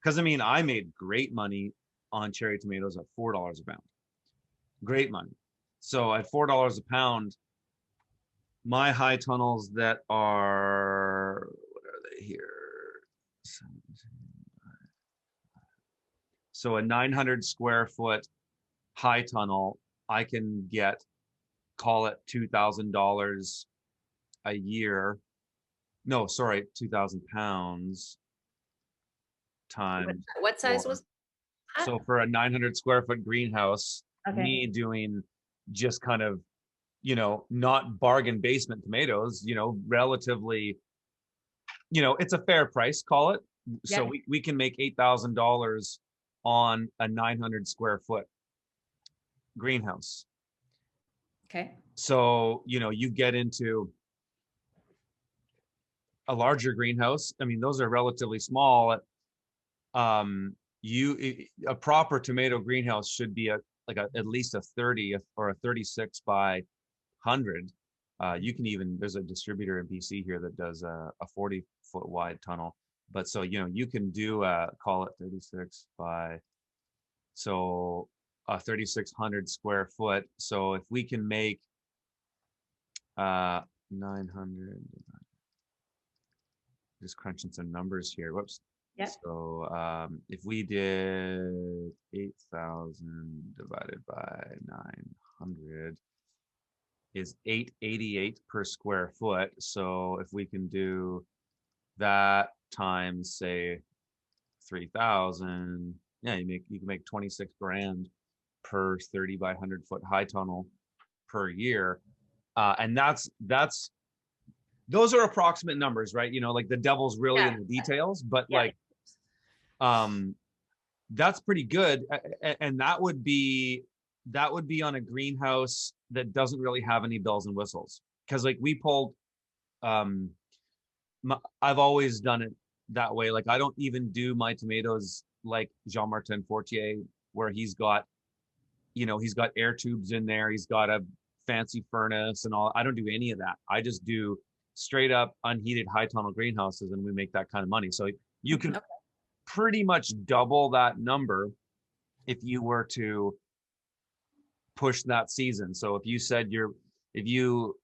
Because I mean, I made great money on cherry tomatoes at $4 a pound. Great money. So at $4 a pound, my high tunnels that are, what are they here? So a 900 square foot high tunnel, I can get, call it $2,000 a year. No, sorry, 2,000 pounds times What size four. was that? So for a 900 square foot greenhouse, Okay. me doing just kind of, not bargain basement tomatoes, relatively, it's a fair price, call it. So Yeah. we can make $8,000 on a 900 square foot greenhouse. Okay. So, you get into a larger greenhouse. I mean, those are relatively small. A proper tomato greenhouse should be at least a 30 or a 36 by 100. You can even, there's a distributor in BC here that does a 40-foot wide tunnel. But so, you can do call it 36 by, so a 3,600 square foot. So if we can make 900, just crunching some numbers here. Whoops. Yeah. So if we did 8,000 divided by 900 is 888 per square foot. So if we can do that times say 3,000, yeah, you can make 26 grand per 30 by 100 foot high tunnel per year. And those are approximate numbers, right? Like the devil's really Yeah. in the details, but Yeah. like um that's pretty good. And that would be on a greenhouse that doesn't really have any bells and whistles, because like we pulled um I've always done it that way. Like I don't even do my tomatoes like Jean-Martin Fortier, where he's got air tubes in there, he's got a fancy furnace and all. I don't do any of that. I just do straight up unheated high tunnel greenhouses, and we make that kind of money. So you can Okay. pretty much double that number if you were to push that season. So if you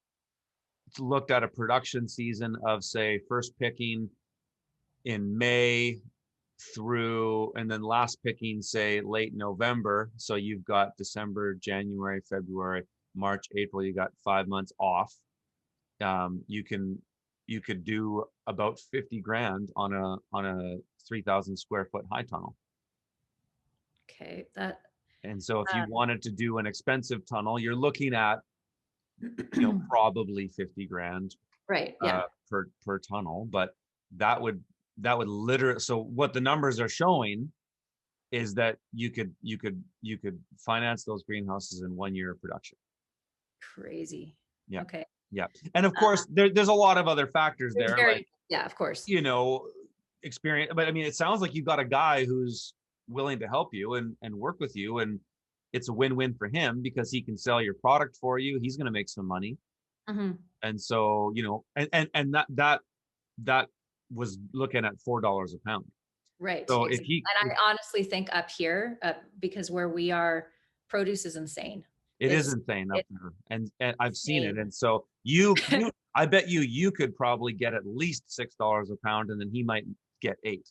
looked at a production season of say first picking in May through, and then last picking say late November, so you've got December, January, February, March, April, you got 5 months off. You could do about 50 grand on a 3,000 square foot high tunnel. Okay. That And so if you um, wanted to do an expensive tunnel, you're looking at, probably 50 grand right. Yeah. per tunnel. But that would literally, so what the numbers are showing is that you could finance those greenhouses in 1 year of production. Crazy. Yeah. Okay. Yeah. And of Uh, course there's a lot of other factors it's there, like, very, yeah, of course. experience. But I mean, it sounds like you've got a guy who's willing to help you and work with you, and it's a win-win for him because he can sell your product for you. He's going to make some money. Hmm. And so, and that was looking at $4 a pound. Right. So if Exactly. he, And I honestly think up here, because where we are, produce is insane. it is It's insane up it's there, and I've seen it. insane. And so I bet you could probably get at least $6 a pound, and then he might get 8,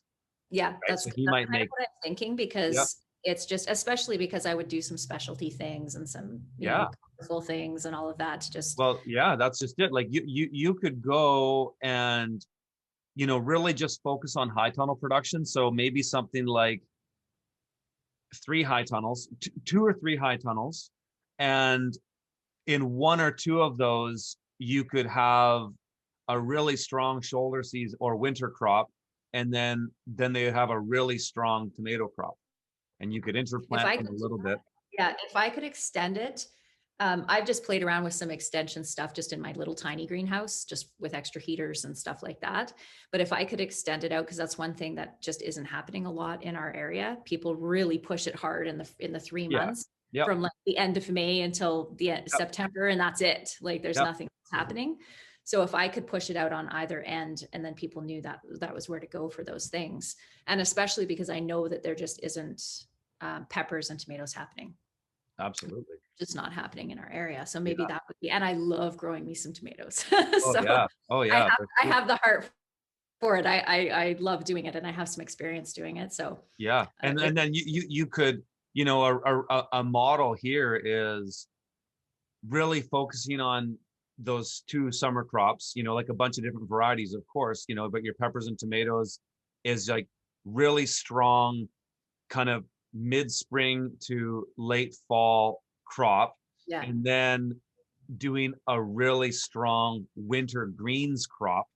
Yeah, right? So he that's might kind of make, what I'm thinking, yeah, because it's just, especially because I would do some specialty things and some, yeah. colorful things and all of that to just, Well, yeah, that's just it. Like you could go and really just focus on high tunnel production. So maybe something like 3 high tunnels, 2 or 3 high tunnels, and in 1 or 2 of those, you could have a really strong shoulder season or winter crop, and then they have a really strong tomato crop, and you could if interplant I them could, a little bit. yeah, if I could extend it. I've just played around with some extension stuff just in my little tiny greenhouse, just with extra heaters and stuff like that. But if I could extend it out, because that's one thing that just isn't happening a lot in our area. People really push it hard in the three Yeah. months Yep. from like the end of May until the end of Yep. September, and that's it. Like there's Yep. nothing happening. So if I could push it out on either end, and then people knew that that was where to go for those things. And especially because I know that there just isn't peppers and tomatoes happening. Absolutely. Just not happening in our area. So maybe Yeah. that would be, and I love growing me some tomatoes. Oh So yeah. Oh I yeah. have, They're I have the heart for it. I love doing it, and I have some experience doing it. So Yeah, and then you could, you know, a model here is really focusing on those two summer crops, you know, like a bunch of different varieties, of course, you know, but your peppers and tomatoes is like really strong kind of mid-spring to late fall crop, yeah, and then doing a really strong winter greens crop,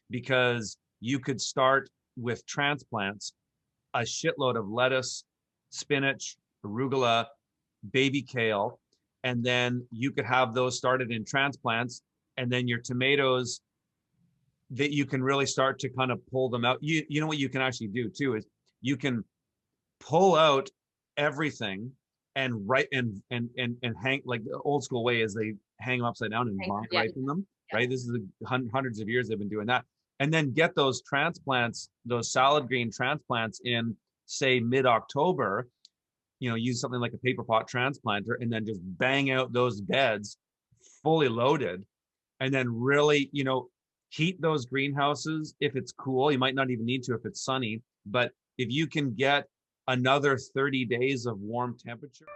because you could start with transplants, a shitload of lettuce, spinach, arugula, baby kale, and then you could have those started in transplants, and then your tomatoes that you can really start to kind of pull them out. You know what you can actually do too is you can pull out everything and write and hang, like the old school way is they hang them upside down and vine yeah, ripen them, yeah, right? This is hundreds of years they've been doing that. And then get those transplants, those salad green transplants in, say, mid-October, you know, use something like a paper pot transplanter and then just bang out those beds fully loaded. And then really, you know, heat those greenhouses if it's cool. You might not even need to if it's sunny, but if you can get another 30 days of warm temperature.